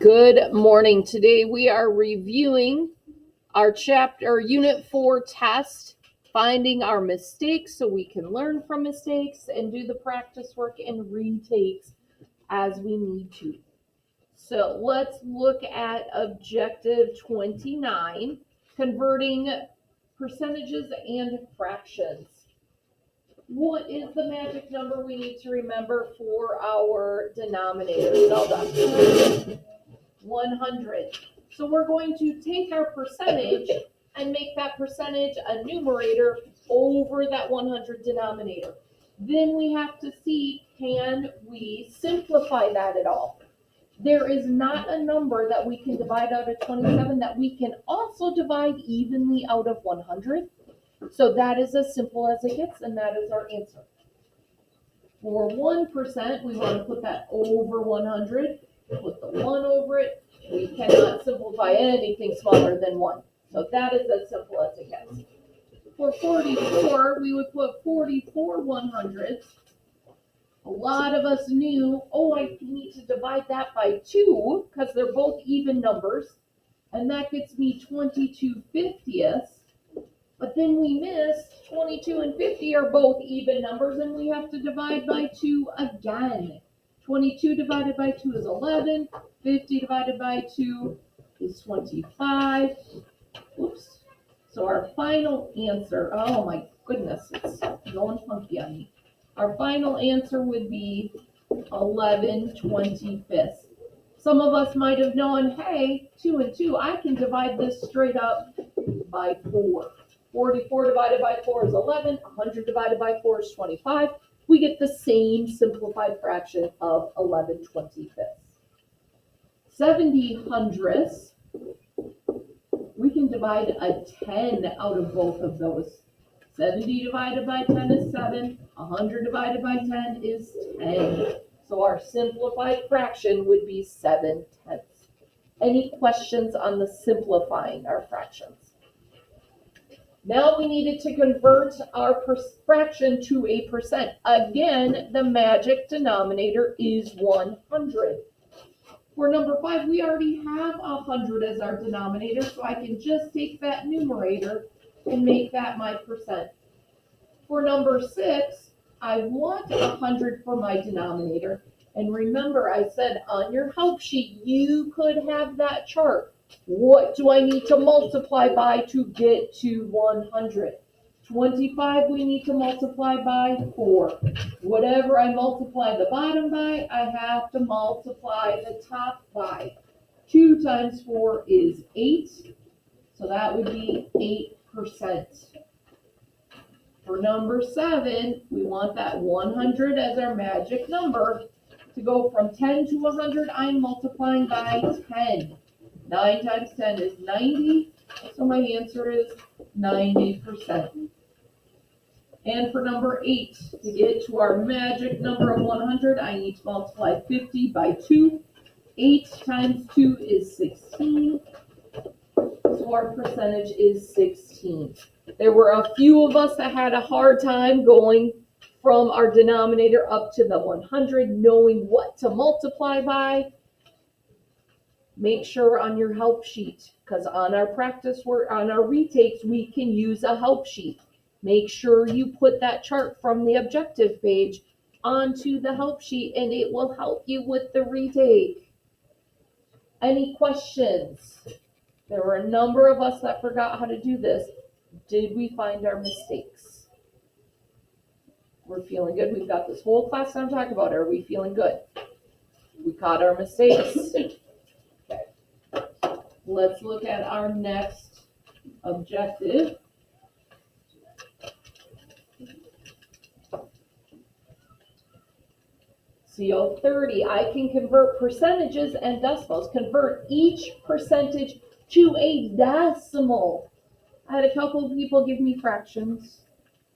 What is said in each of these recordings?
Good morning. Today we are reviewing our chapter Unit 4 test, finding our mistakes so we can learn from mistakes and do the practice work and retakes as we need to. So let's look at objective 29, converting percentages and fractions. What is the magic number we need to remember for our denominator? Zelda. 100. So we're going to take our percentage and make that percentage a numerator over that 100 denominator. Then we have to see, can we simplify that at all? There is not a number that we can divide out of 27 that we can also divide evenly out of 100. So that is as simple as it gets, and that is our answer. For 1%, we want to put that over 100, put the 1 over it. We cannot simplify anything smaller than 1. So that is as simple as it gets. For 44, we would put 44 100ths. A lot of us knew, I need to divide that by 2 because they're both even numbers. And that gets me 22 50ths. But then we miss 22 and 50 are both even numbers, and we have to divide by 2 again. 22 divided by 2 is 11. 50 divided by 2 is 25. Oops. So our final answer, oh my goodness, it's going funky on me. Our final answer would be 11/25. Some of us might have known, hey, 2 and 2, I can divide this straight up by 4. 44 divided by 4 is 11. 100 divided by 4 is 25. We get the same simplified fraction of 11/25. 70 hundredths, we can divide a 10 out of both of those. 70 divided by 10 is 7. 100 divided by 10 is 10. So our simplified fraction would be 7/10. Any questions on the simplifying our fractions? Now we needed to convert our fraction to a percent. Again, the magic denominator is 100. For number 5, we already have 100 as our denominator, so I can just take that numerator and make that my percent. For number 6, I want 100 for my denominator. And remember, I said on your help sheet, you could have that chart. What do I need to multiply by to get to 100? 25 we need to multiply by 4. Whatever I multiply the bottom by, I have to multiply the top by. 2 times 4 is 8, so that would be 8%. For number 7, we want that 100 as our magic number. To go from 10 to 100, I'm multiplying by 10. 9 times 10 is 90, so my answer is 90%. And for number 8, to get to our magic number of 100, I need to multiply 50 by 2. 8 times 2 is 16, so our percentage is 16. There were a few of us that had a hard time going from our denominator up to the 100, knowing what to multiply by. Make sure on your help sheet, because on our practice work, on our retakes, we can use a help sheet. Make sure you put that chart from the objective page onto the help sheet, and it will help you with the retake. Any questions? There were a number of us that forgot how to do this. Did we find our mistakes? We're feeling good. We've got this whole class time to talk about it. Are we feeling good? We caught our mistakes. Let's look at our next objective. CO30, I can convert percentages and decimals. Convert each percentage to a decimal. I had a couple of people give me fractions.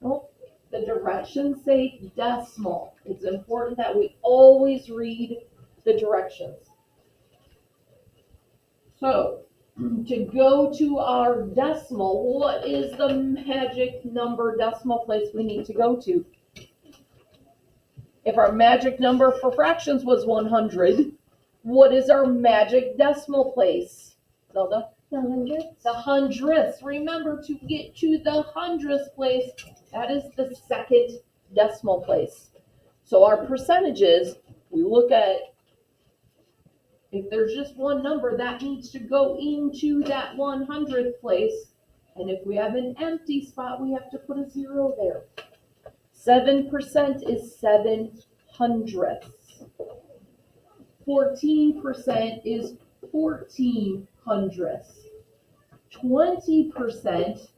Oh, the directions say decimal. It's important that we always read the directions. So, to go to our decimal, what is the magic number decimal place we need to go to? If our magic number for fractions was 100, What is our magic decimal place, Zelda? The hundredths. The hundredths. Remember, to get to the hundredth place, that is the second decimal place. So our percentages, we look at, if there's just one number, that needs to go into that 100th place. And if we have an empty spot, we have to put a 0 there. 7% is 7 hundredths. 14% is 14 hundredths. 20%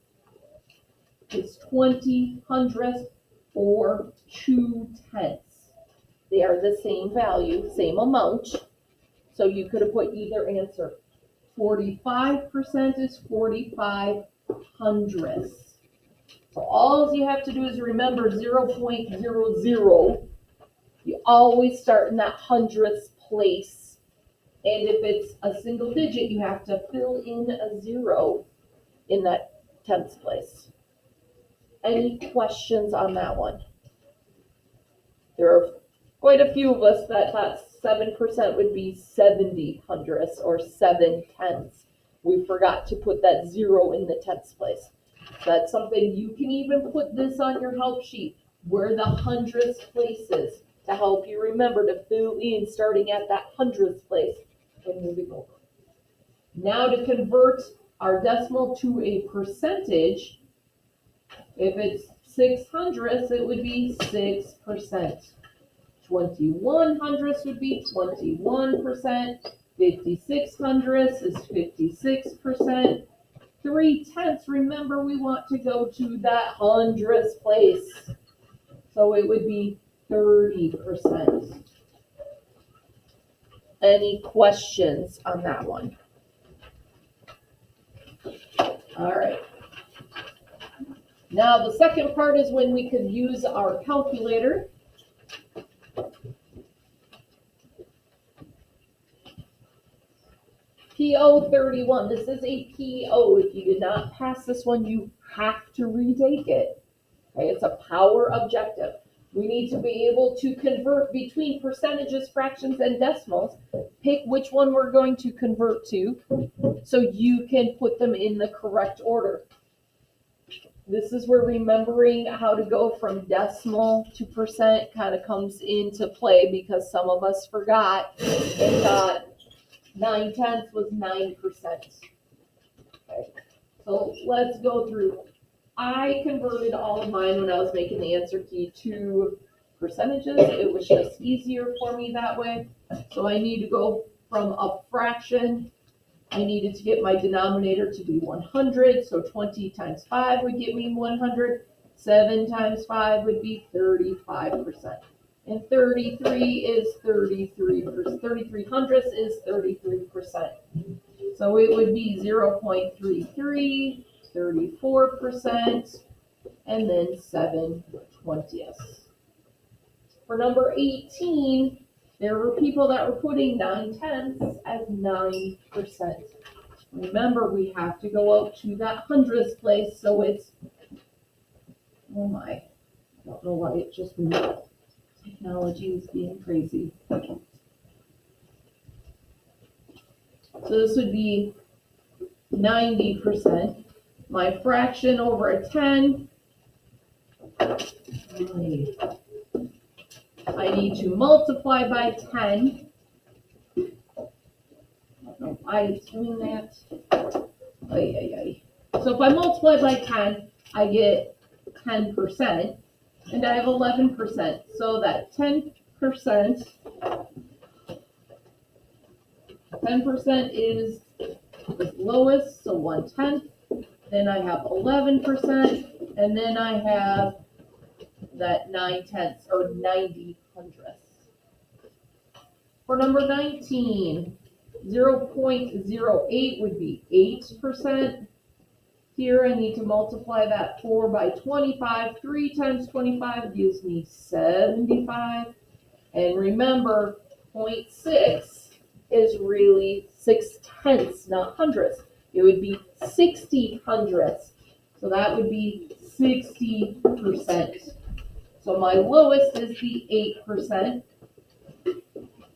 is 20 hundredths or 2 tenths. They are the same value, same amount. So you could have put either answer. 45% is 45 hundredths. So all you have to do is remember 0.00. You always start in that hundredths place. And if it's a single digit, you have to fill in a 0 in that tenths place. Any questions on that one? There are quite a few of us that thought 7% would be 70 hundredths or 7 tenths. We forgot to put that 0 in the tenths place. That's something you can even put this on your help sheet, where the hundredths place is, to help you remember to fill in starting at that hundredths place and moving over. Now to convert our decimal to a percentage, if it's 6 hundredths, it would be 6%. 21 hundredths would be 21%. 56 hundredths is 56%. 3 tenths, remember we want to go to that hundredths place. So it would be 30%. Any questions on that one? All right. Now the second part is when we could use our calculator. PO 31, this is a PO. If you did not pass this one, you have to retake it. Okay, it's a power objective. We need to be able to convert between percentages, fractions, and decimals. Pick which one we're going to convert to so you can put them in the correct order. This is where remembering how to go from decimal to percent kind of comes into play, because some of us forgot and thought 9 tenths was 9%. Okay, so let's go through. I converted all of mine when I was making the answer key to percentages. It was just easier for me that way. So I need to go from a fraction. I needed to get my denominator to be 100. So 20 times 5 would give me 100. 7 times 5 would be 35%. And 33 is 33%. 33 hundredths is 33%. So it would be 0.33, 34%, and then 7/20. For number 18, there were people that were putting 9 tenths as 9%. Remember, we have to go out to that hundredths place, so it's, oh my, I don't know why it just moved. Technology is being crazy. So this would be 90%. My fraction over a 10. I need to multiply by 10. I don't know why it's doing that. So if I multiply by 10, I get 10%. And I have 11%. So that 10% is the lowest, so 1/10. Then I have 11%, and then I have that 9 tenths or 90 hundredths. For number 19, 0.08 would be 8%. Here I need to multiply that 4 by 25. 3 times 25 gives me 75. And remember, 0.6 is really 6 tenths, not hundredths. It would be 60 hundredths. So that would be 60%. So my lowest is the 8%.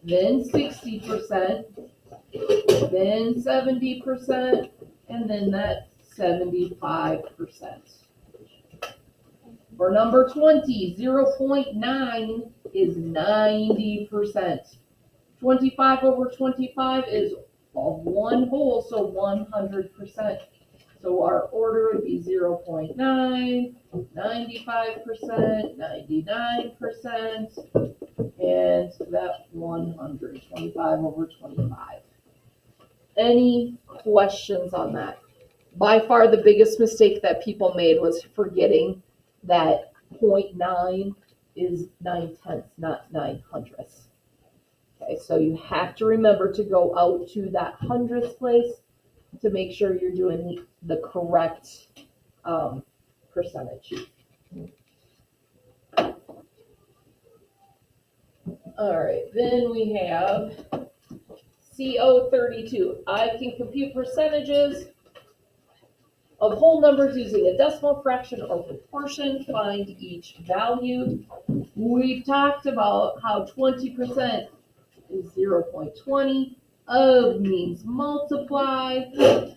then 60%, then 70%, and then that 75%. For number 20, 0.9 is 90%. 25 over 25 is of one whole, so 100%. So our order would be 0.9, 95%, 99%, and that 100, 25 over 25. Any questions on that? By far the biggest mistake that people made was forgetting that 0.9 is 9/10, not 9/100. Okay, so you have to remember to go out to that hundredth place to make sure you're doing the correct percentage. All right, then we have CO32. I can compute percentages of whole numbers using a decimal, fraction, or proportion. Find each value. We've talked about how 20% is 0.20. Of means multiply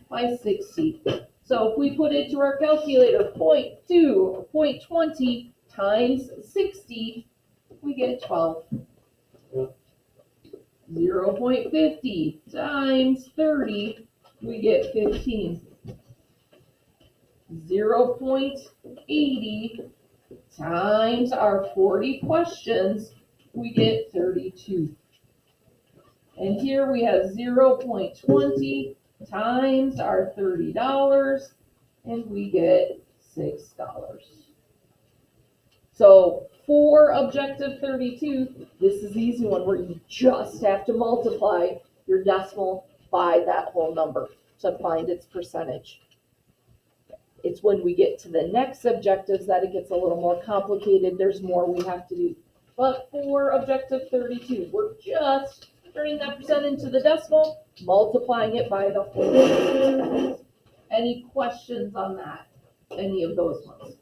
by 60. So if we put it to our calculator, 0.2 or 0.20 times 60, we get 12. 0.50 times 30, we get 15. 0.80 times our 40 questions, we get 32. And here we have 0.20 times our $30, and we get $6. So for objective 32, this is the easy one where you just have to multiply your decimal by that whole number to find its percentage. It's when we get to the next objectives that it gets a little more complicated. There's more we have to do. But for objective 32, we're just turning that percent into the decimal, multiplying it by the whole number. Any questions on that? Any of those ones?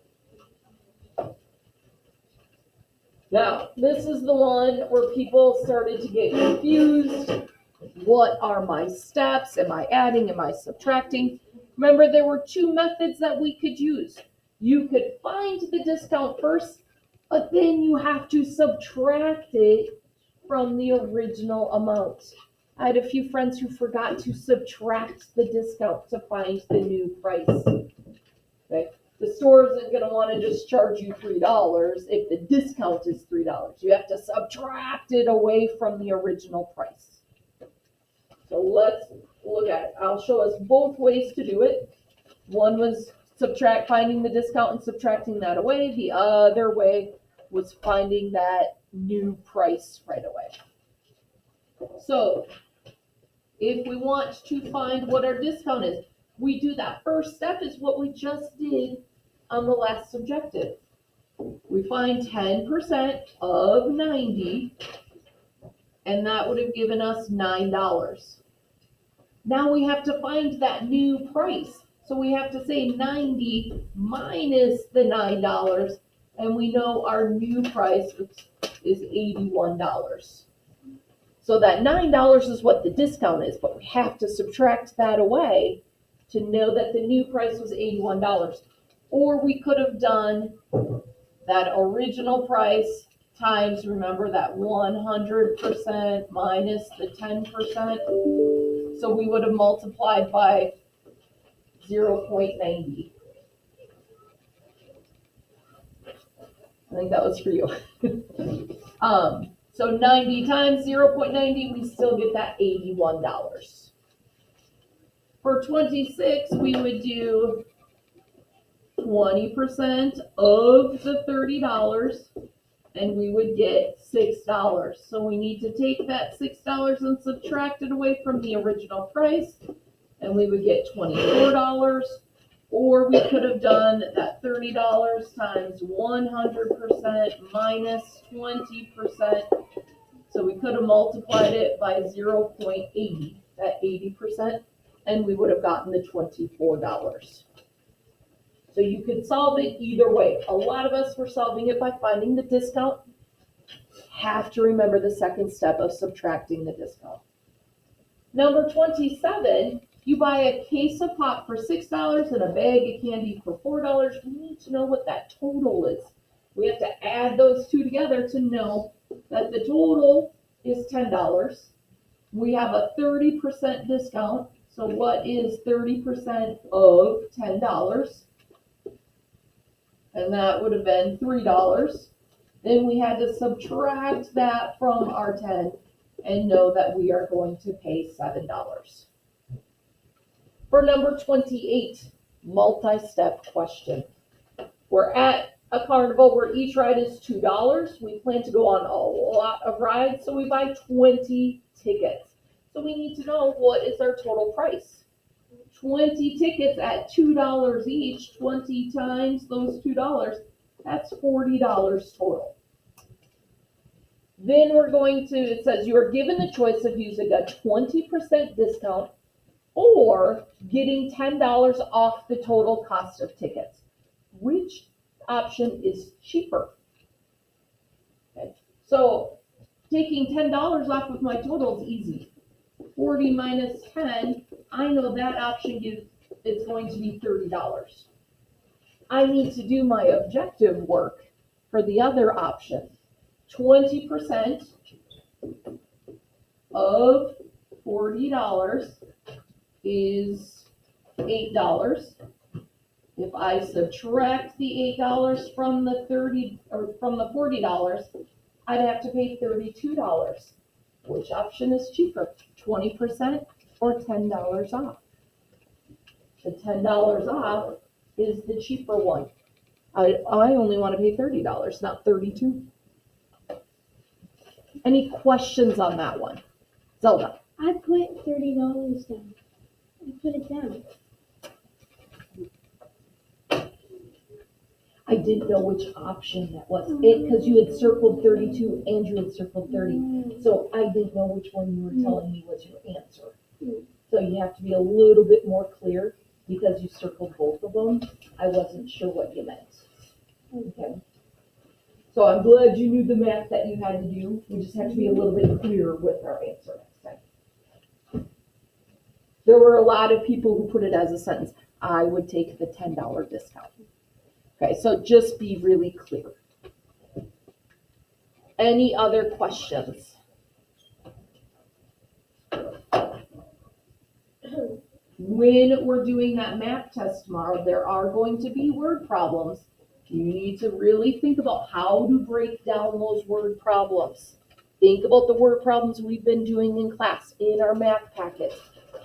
Now, this is the one where people started to get confused. What are my steps? Am I adding? Am I subtracting? Remember, there were two methods that we could use. You could find the discount first, but then you have to subtract it from the original amount. I had a few friends who forgot to subtract the discount to find the new price. Okay? The store isn't going to want to just charge you $3 if the discount is $3. You have to subtract it away from the original price. So let's look at it. I'll show us both ways to do it. One was finding the discount and subtracting that away. The other way was finding that new price right away. So if we want to find what our discount is, we do that first step is what we just did on the last objective. We find 10% of 90, and that would have given us $9. Now we have to find that new price. So we have to say 90 minus the $9, and we know our new price is $81. So that $9 is what the discount is, but we have to subtract that away to know that the new price was $81. Or we could have done that original price times, remember, that 100% minus the 10%. So we would have multiplied by 0.90. I think that was for you. So 90 times 0.90, we still get that $81. For 26, we would do 20% of the $30, and we would get $6. So we need to take that $6 and subtract it away from the original price, and we would get $24. Or we could have done that $30 times 100% minus 20%. So we could have multiplied it by 0.80, that 80%, and we would have gotten the $24. So you could solve it either way. A lot of us were solving it by finding the discount. have to remember the second step of subtracting the discount. Number 27, you buy a case of pop for $6 and a bag of candy for $4. We need to know what that total is. We have to add those two together to know that the total is $10. We have a 30% discount. So what is 30% of $10? And that would have been $3. Then we had to subtract that from our 10 and know that we are going to pay $7. For number 28, multi-step question. We're at a carnival where each ride is $2. We plan to go on a lot of rides, so we buy 20 tickets. So we need to know what is our total price. 20 tickets at $2 each, 20 times those $2, that's $40 total. Then we're going to, it says you are given the choice of using a 20% discount or getting $10 off the total cost of tickets. Which option is cheaper? Okay. So taking $10 off of my total is easy. 40 minus 10, I know that option is going to be $30. I need to do my objective work for the other option. 20% of $40 is $8. If I subtract the $8 from the $40, I'd have to pay $32. Which option is cheaper? 20% or $10 off? The $10 off is the cheaper one. I only want to pay $30, not $32. Any questions on that one? Zelda? I put $30 down. I put it down. I didn't know which option that was. Because you had circled 32 and you had circled 30. So I didn't know which one you were telling me was your answer. So you have to be a little bit more clear because you circled both of them. I wasn't sure what you meant. Okay. So I'm glad you knew the math that you had to do. We just have to be a little bit clearer with our answer next time. There were a lot of people who put it as a sentence. I would take the $10 discount. Okay, so just be really clear. Any other questions? When we're doing that math test tomorrow, there are going to be word problems. You need to really think about how to break down those word problems. Think about the word problems we've been doing in class, in our math packets.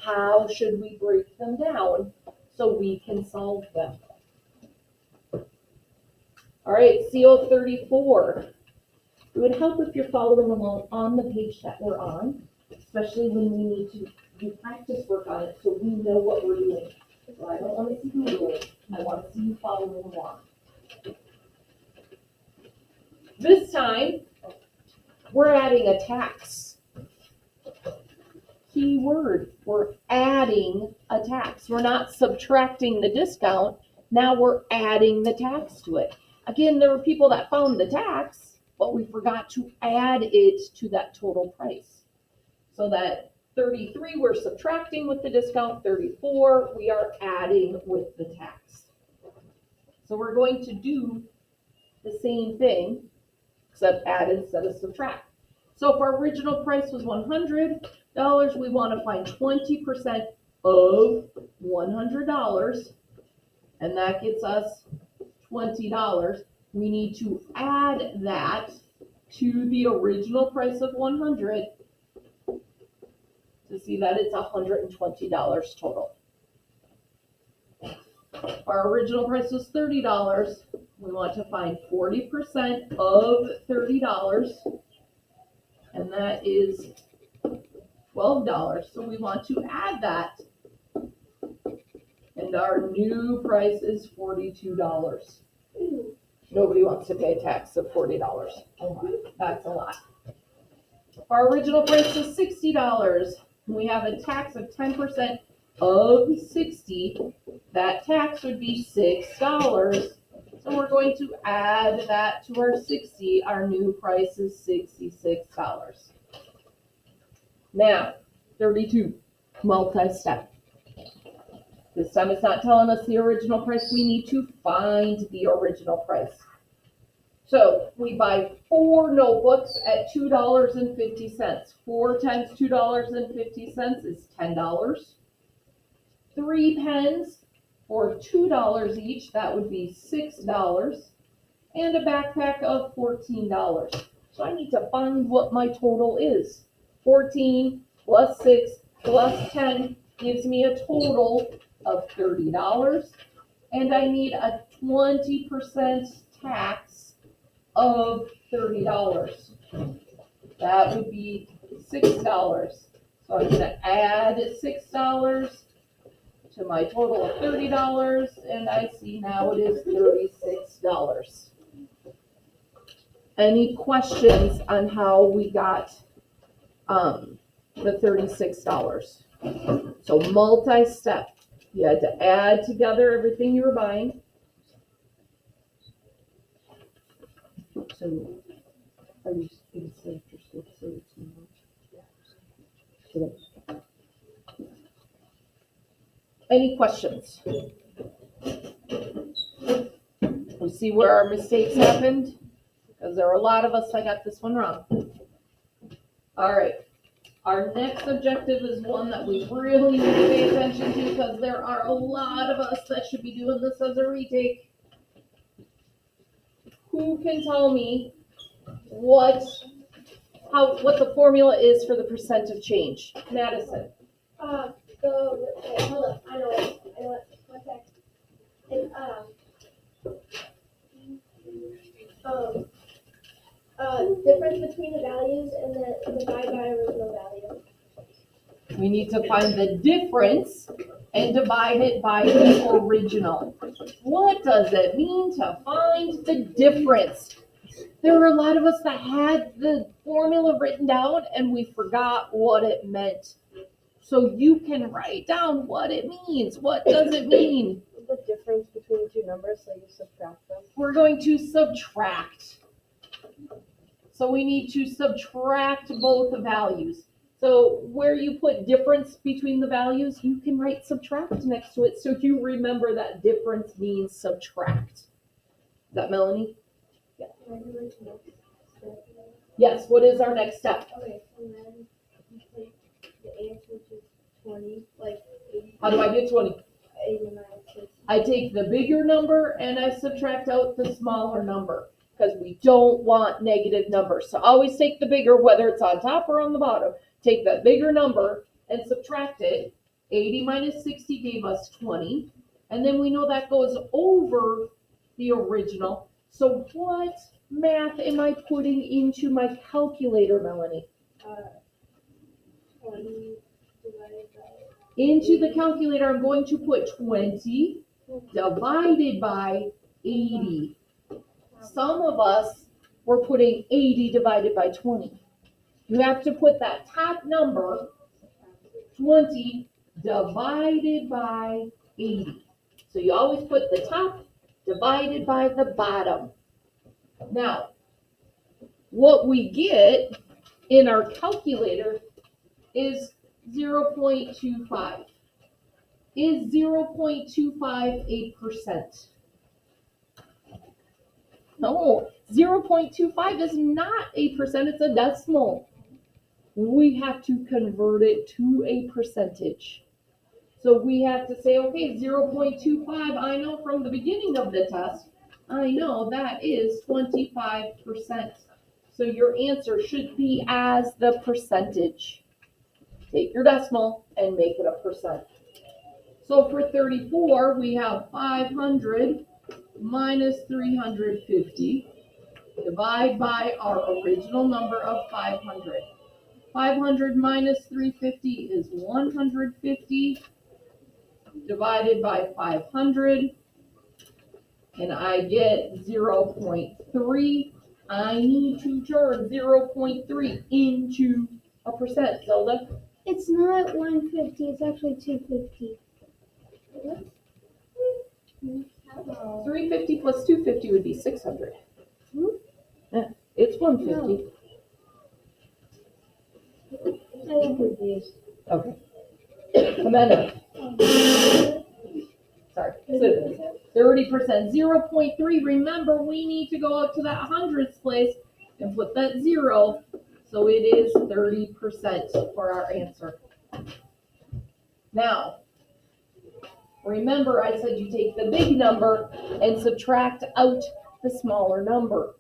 How should we break them down so we can solve them? All right, CO 34. It would help if you're following along on the page that we're on, especially when we need to do practice work on it so we know what we're doing. So I don't want to see you doing it. I want to see you following along. This time, we're adding a tax. Key word, we're adding a tax. We're not subtracting the discount. Now we're adding the tax to it. Again, there were people that found the tax, but we forgot to add it to that total price. So that 33 we're subtracting with the discount, 34 we are adding with the tax. So we're going to do the same thing, except add instead of subtract. So if our original price was $100, we want to find 20% of $100, and that gets us $20. We need to add that to the original price of 100 to see that it's $120 total. Our original price was $30. We want to find 40% of $30, and that is $12. So we want to add that, and our new price is $42. Nobody wants to pay a tax of $40. Oh my, that's a lot. Our original price was $60. We have a tax of 10% of 60. That tax would be $6. So we're going to add that to our 60. Our new price is $66. Now, 32, multi-step. This time it's not telling us the original price. We need to find the original price. So we buy 4 notebooks at $2.50. 4 times $2.50 is $10. 3 pens for $2 each, that would be $6. And a backpack of $14. So I need to find what my total is. 14 plus 6 plus 10 gives me a total of $30. And I need a 20% tax of $30. That would be $6. So I'm going to add $6 to my total of $30, and I see now it is $36. Any questions on how we got the $36? So multi-step, you had to add together everything you were buying. So are you going to say after school facilities? Any questions? We see where our mistakes happened, because there are a lot of us that got this one wrong. All right, our next objective is one that we really need to pay attention to, because there are a lot of us that should be doing this as a retake. Who can tell me what the formula is for the percent of change? Madison. Hold up, I know it, one sec. It's, difference between the values and then divide by original value. We need to find the difference and divide it by the original. What does it mean to find the difference? There were a lot of us that had the formula written down and we forgot what it meant. So you can write down what it means. What does it mean? The difference between the two numbers, so you subtract them. We're going to subtract. So we need to subtract both values. So where you put difference between the values, you can write subtract next to it. So you remember that difference means subtract. Is that Melanie? Yeah. Yes, what is our next step? Okay, and then you take the answer, which is 20, like 80. How do I get 20? 80 minus 60. I take the bigger number and I subtract out the smaller number, because we don't want negative numbers. So always take the bigger, whether it's on top or on the bottom. Take that bigger number and subtract it. 80 minus 60 gave us 20. And then we know that goes over the original. So what math am I putting into my calculator, Melanie? 20 divided by. Into the calculator, I'm going to put 20 divided by 80. Some of us were putting 80 divided by 20. You have to put that top number, 20, divided by 80. So you always put the top divided by the bottom. Now, what we get in our calculator is 0.25. Is 0.25 8%? No, 0.25 is not 8%, it's a decimal. We have to convert it to a percentage. So we have to say, okay, 0.25, I know from the beginning of the test, I know that is 25%. So your answer should be as the percentage. Take your decimal and make it a percent. So for 34, we have 500 minus 350. Divide by our original number of 500. 500 minus 350 is 150 divided by 500, and I get 0.3. I need to turn 0.3 into a percent. Zelda? It's not 150, it's actually 250. Oh. 350 plus 250 would be 600. Yeah, it's 150. I'm confused. Okay. Amanda, sorry. So 30%, 0.3. Remember, we need to go up to that hundredths place and put that 0. So it is 30% for our answer. Now, remember I said you take the big number and subtract out the smaller number.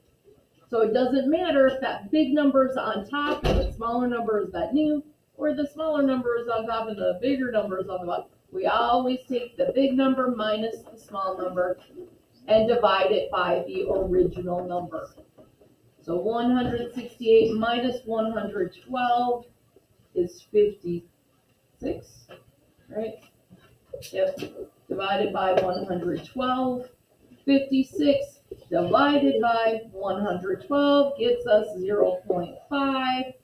So it doesn't matter if that big number is on top and the smaller number is that new, or the smaller number is on top and the bigger number is on the bottom. We always take the big number minus the small number and divide it by the original number. So 168 minus 112 is 56, right? Yep, divided by 112. 56 divided by 112 gets us 0.5,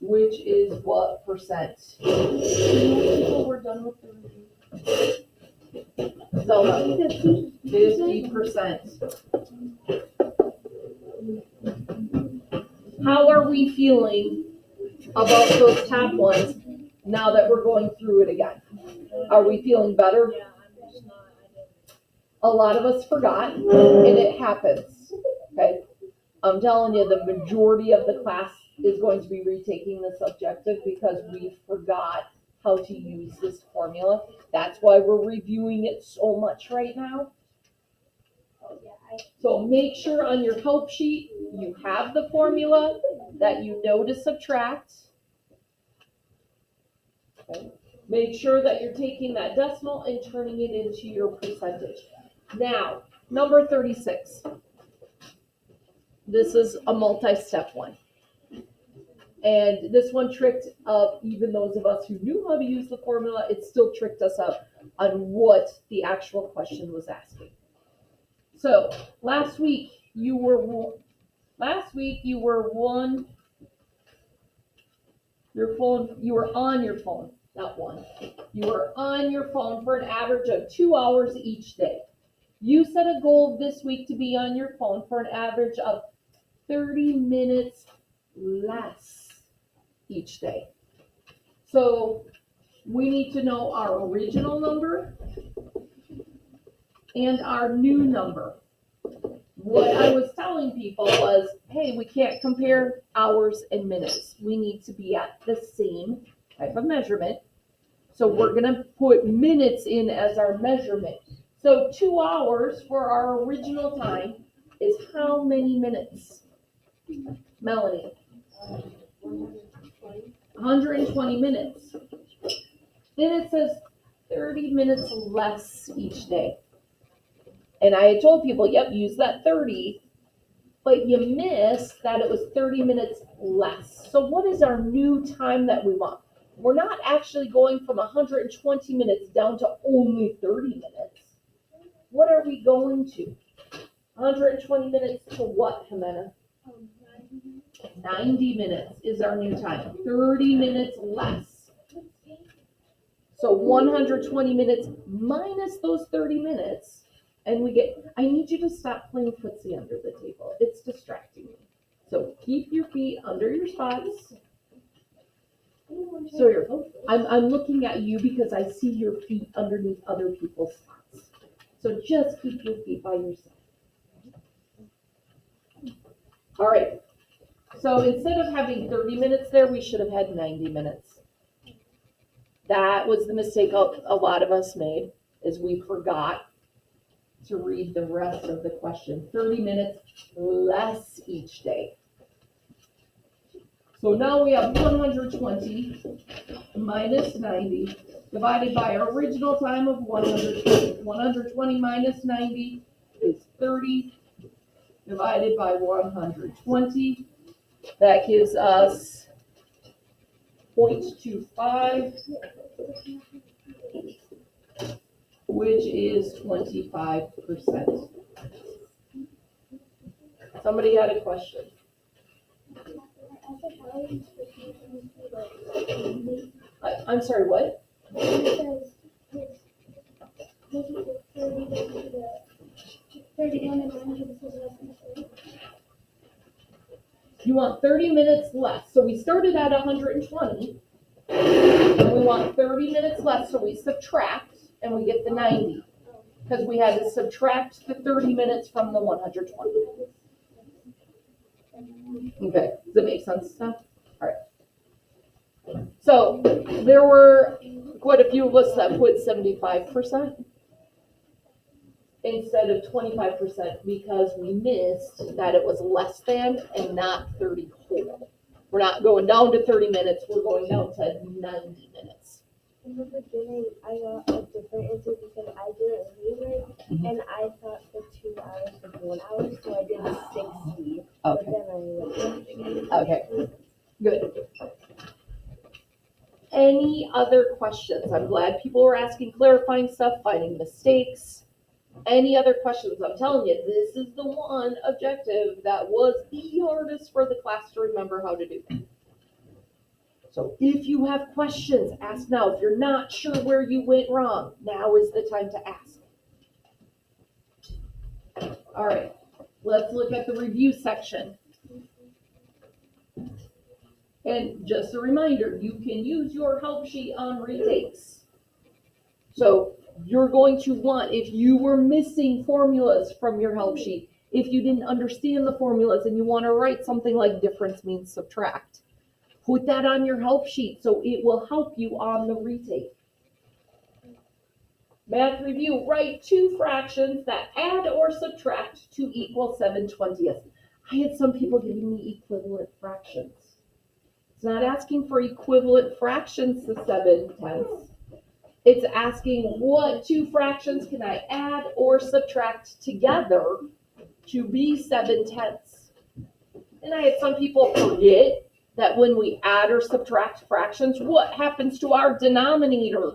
which is what percent? We're done with the review. So 50%. How are we feeling about those top ones now that we're going through it again? Are we feeling better? Yeah, I'm just not, A lot of us forgot, and it happens, okay? I'm telling you, the majority of the class is going to be retaking the subjective because we forgot how to use this formula. That's why we're reviewing it so much right now. oh yeah, So make sure on your help sheet, you have the formula that you know to subtract. Okay. Make sure that you're taking that decimal and turning it into your percentage. Now, number 36. This is a multi-step one. And this one tricked up even those of us who knew how to use the formula, it still tricked us up on what the actual question was asking. So, last week you were on your phone, not one. You were on your phone for an average of 2 hours each day. You set a goal this week to be on your phone for an average of 30 minutes less each day. So we need to know our original number and our new number. What I was telling people was, hey, we can't compare hours and minutes. We need to be at the same type of measurement. So we're gonna put minutes in as our measurement. So 2 hours for our original time is how many minutes? Melanie? 120 minutes. Then it says 30 minutes less each day. And I had told people, yep, use that 30, but you missed that it was 30 minutes less. So what is our new time that we want? We're not actually going from 120 minutes down to only 30 minutes. What are we going to? 120 minutes to what, Jimena? 90 minutes is our new time. 30 minutes less. So 120 minutes minus those 30 minutes, and we get, I need you to stop playing footsie under the table. It's distracting me. So keep your feet under your spots. So I'm looking at you because I see your feet underneath other people's spots. So just keep your feet by yourself. All right. So instead of having 30 minutes there, we should have had 90 minutes. That was the mistake a lot of us made, is we forgot to read the rest of the question. 30 minutes less each day. So now we have 120 minus 90 divided by our original time of 120. 120 minus 90 is 30 divided by 120. That gives us 0.25, which is 25%. Somebody had a question. I'm sorry, what? wanted mine to be less than 3. You want 30 minutes less, so we started at 120. And we want 30 minutes less, so we subtract and we get the 90. Because we had to subtract the 30 minutes from the 120. Okay, does that make sense now? All right. So there were quite a few of us that put 75% instead of 25% because we missed that it was less than and not 30 whole. We're not going down to 30 minutes, we're going down to 90 minutes. In the beginning, I got a different answer because I didn't read it, and I thought for 2 hours was 1 hour, so I did 60. But Okay. then I Okay. Good. Any other questions? I'm glad people were asking clarifying stuff, finding mistakes. Any other questions? I'm telling you, this is the one objective that was the hardest for the class to remember how to do. So if you have questions, ask now. If you're not sure where you went wrong, now is the time to ask. All right, let's look at the review section. And just a reminder, you can use your help sheet on retakes. So you're going to want, if you were missing formulas from your help sheet, if you didn't understand the formulas and you want to write something like difference means subtract, put that on your help sheet so it will help you on the retake. Math review, write 2 fractions that add or subtract to equal 7/20. I had some people giving me equivalent fractions. It's not asking for equivalent fractions to 7/10. It's asking what 2 fractions can I add or subtract together to be 7/10. And I had some people forget that when we add or subtract fractions, what happens to our denominator?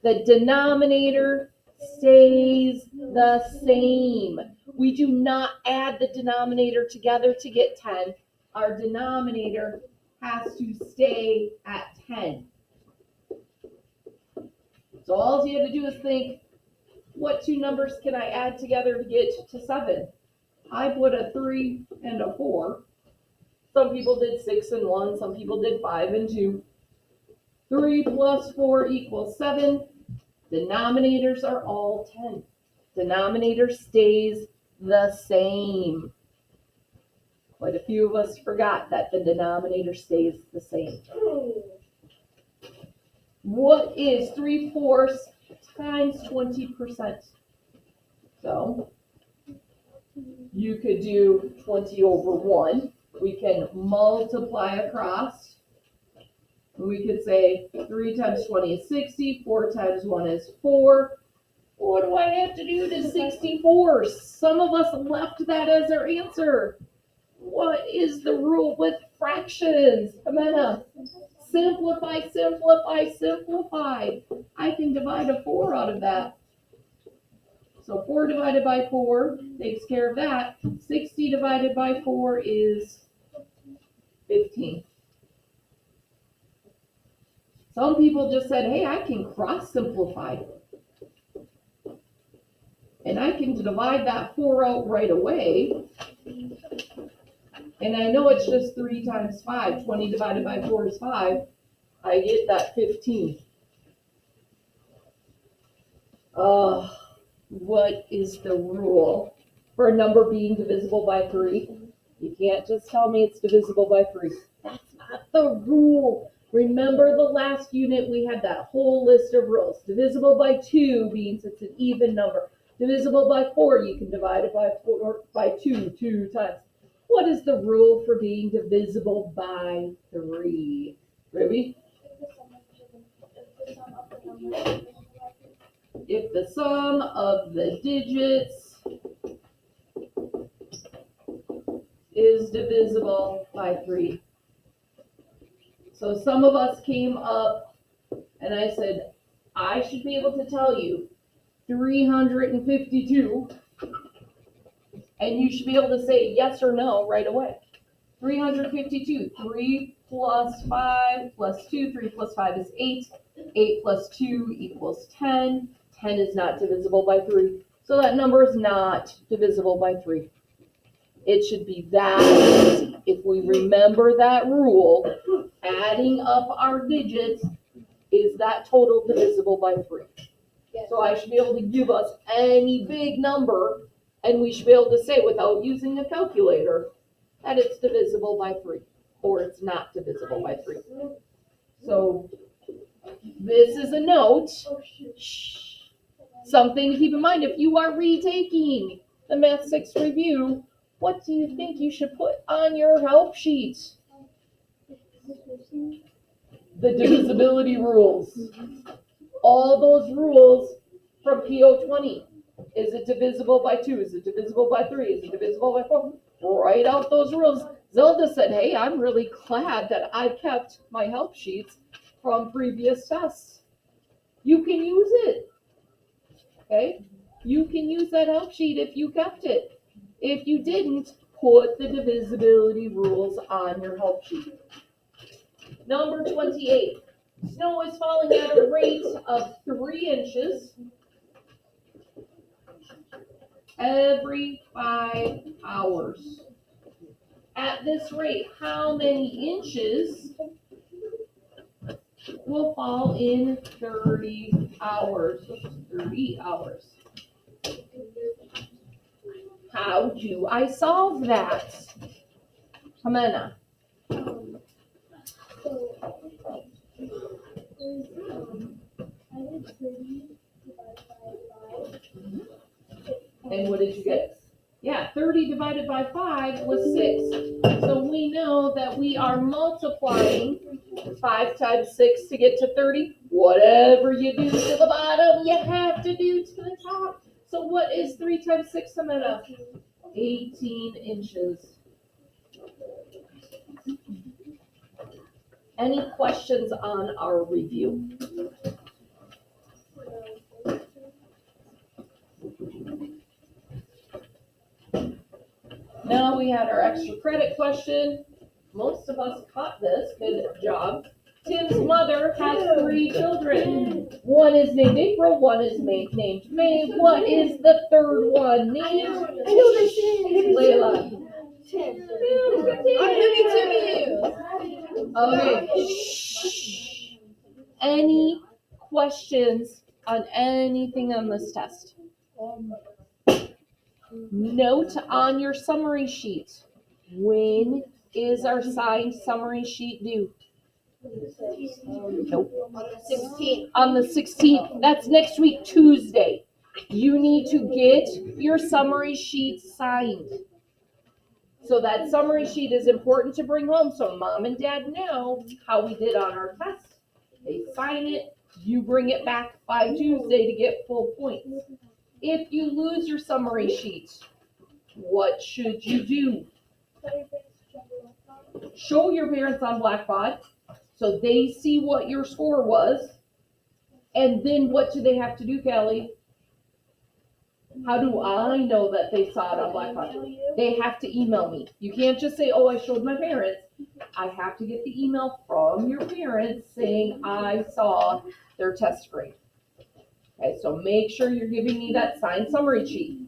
The denominator stays the same. We do not add the denominator together to get 10. Our denominator has to stay at 10. So all you have to do is think, what 2 numbers can I add together to get to 7? I put a 3 and a 4. Some people did 6 and 1, some people did 5 and 2. 3 plus 4 equals 7. Denominators are all 10. Denominator stays the same. Quite a few of us forgot that the denominator stays the same. What is 3/4 times 20%? So you could do 20 over 1. We can multiply across. We could say 3 times 20 is 60, 4 times 1 is 4. What do I have to do to 64? Some of us left that as our answer. What is the rule with fractions? Amanda, simplify, simplify, simplify. I can divide a 4 out of that. So 4 divided by 4 takes care of that. 60 divided by 4 is 15. Some people just said, hey, I can cross simplify. And I can divide that 4 out right away. And I know it's just 3 times 5. 20 divided by 4 is 5. I get that 15. What is the rule for a number being divisible by 3? You can't just tell me it's divisible by 3. That's not the rule. Remember the last unit, we had that whole list of rules. Divisible by 2 means it's an even number. Divisible by 4, you can divide it by 2 times. What is the rule for being divisible by 3? Ruby? If the sum of the digits is divisible by 3. So some of us came up and I said, I should be able to tell you 352, and you should be able to say yes or no right away. 352, 3 plus 5 plus 2, 3 plus 5 is 8. 8 plus 2 equals 10. 10 is not divisible by 3. So that number is not divisible by 3. It should be that easy. If we remember that rule, adding up our digits, is that total divisible by 3? Yes. So I should be able to give us any big number, and we should be able to say without using a calculator that it's divisible by 3, or it's not divisible by 3. So this is a note. Shh. Something to keep in mind if you are retaking the Math 6 review. What do you think you should put on your help sheet? The divisibility rules. All those rules from PO20. Is it divisible by 2? Is it divisible by 3? Is it divisible by 4? Write out those rules. Zelda said, hey, I'm really glad that I kept my help sheets from previous tests. You can use it. Okay? You can use that help sheet if you kept it. If you didn't, put the divisibility rules on your help sheet. Number 28. Snow is falling at a rate of 3 inches every 5 hours. At this rate, how many inches will fall in 30 hours? 30 hours. How do I solve that? Jimena. And what did you get? Yeah, 30 divided by 5 was 6. So we know that we are multiplying 5 times 6 to get to 30. Whatever you do to the bottom, you have to do to the top. So what is 3 times 6, Samantha? 18 inches. Any questions on our review? Now we had our extra credit question. Most of us caught this. Good job. Tim's mother has 3 children. One is named April, one is named May. What is the third one named? I know this is. Layla. I'm giving to Okay. Shh. Any questions on anything on this test? Note on your summary sheet. When is our signed summary sheet due? Nope. On the 16th. That's next week, Tuesday. You need to get your summary sheet signed. So that summary sheet is important to bring home so mom and dad know how we did on our test. They sign it, you bring it back by Tuesday to get full points. If you lose your summary sheet, what should you do? Show your parents on Blackbaud so they see what your score was. And then what do they have to do, Kelly? How do I know that they saw it on Blackbaud? They have to email me. You can't just say, oh, I showed my parents. I have to get the email from your parents saying I saw their test grade. Okay, so make sure you're giving me that signed summary sheet.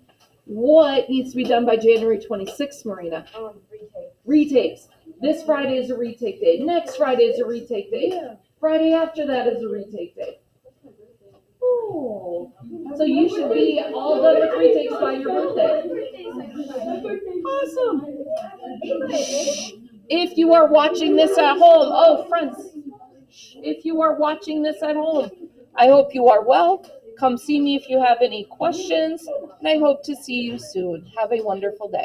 What needs to be done by January 26th, Marina? Retakes. This Friday is a retake day. Next Friday is a retake day. Yeah. Friday after that is a retake day. Oh, so you should be all done with retakes by your birthday. Awesome. If you are watching this at home, oh, friends, if you are watching this at home, I hope you are well. Come see me if you have any questions, and I hope to see you soon. Have a wonderful day.